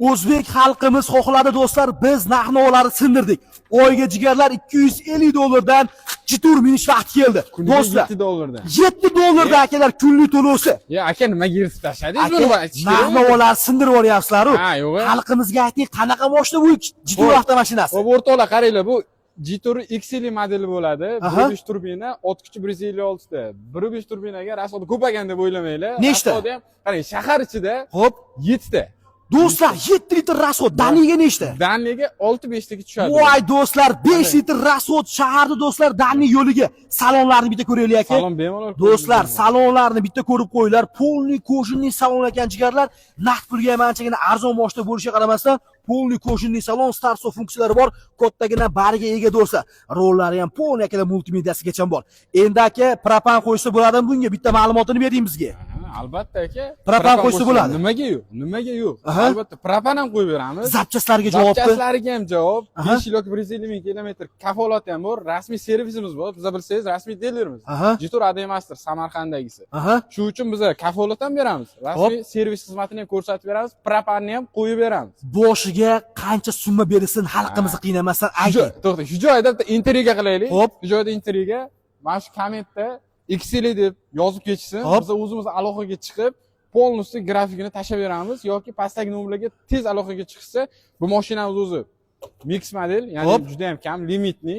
O'zbek xalqimiz xohladi do'stlar, biz narx-navolarni sindirdik. Oyga jigarlar $250 dan jitur minish vaqti keldi. Do'stlar, $7 $7 akalar kunlik to'lovsi. Ya aka nimaga yirtib tashladingiz buni? Narx-navolarni sindirib olyapsizlar-ku. Ha, yo'q. Xalqimizga ayting, qanaqa mashina bu jitur avtomashinasi? Bu o'rtoqlar qaranglar, bu Jitur XL modeli bo'ladi. 1.5 turbina, o't kuchi 156 ta. 1.5 turbinaga rasxodi ko'paygan deb o'ylamanglar. Nechta? Rasxodi ham, qarang, shahar ichida Xo'p, 7 ta. do'stlar 7 litr rasxod, daniga nechta? Daniga 6-5 taga tushadi. Voy do'stlar, 5 litr rasxod shaharda do'stlar, Dani yo'liga. Salonlarni bitta ko'raylik aka. Salon bemalol. Do'stlar, salonlarni bitta ko'rib qo'yinglar. Polniy qo'shinli salon ekan jigarlar. Naqd pulga ham anchagina arzon mashina bo'lishiga qaramasdan, polniy qo'shinli salon, starso funksiyalari bor, kattagina bariga ega do'stlar. Rollari ham polniy akalar multimediyasigacha bor. Endi aka, propan qo'ysa bo'ladimi bunga? Bitta ma'lumotini bering bizga. Albatta aka. Propan qo'ysa bo'ladi. Nimaga yo'q? Nimaga yo'q? Albatta propan ham qo'yib beramiz. Zapchastlarga javobni. Zapchastlariga ham javob. 5 yil yoki 150 ming kilometr kafolati ham bor. Rasmiy servisimiz bor. Biz bilsangiz rasmiy dilerimiz. Jitur Ademaster Samarqanddagisi. Shu uchun biz kafolat ham beramiz. Rasmiy servis xizmatini ham ko'rsatib beramiz. Propanni ham qo'yib beramiz. Boshiga qancha summa berilsin, xalqimizni qiynamasdan ayting. To'xta, shu joyda intriga qilaylik. Xo'p. Shu joyda intriga. Mana shu kommentda XL deb yozib ketishsin. Biz o'zimiz aloqaga chiqib, polностью grafikini tashlab beramiz yoki pastdagi nomerlarga tez aloqaga chiqsa, bu mashinamiz o'zi mix model, ya'ni juda ham kam, limitli.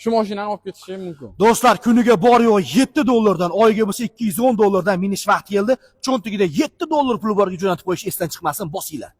Shu mashinani olib ketishi mumkin. Do'stlar, kuniga bor yo'q $7 dan, oyiga bo'lsa $210 dan minish vaqti keldi. Cho'ntigida $7 puli borga jo'natib qo'yish esdan chiqmasin, bosinglar.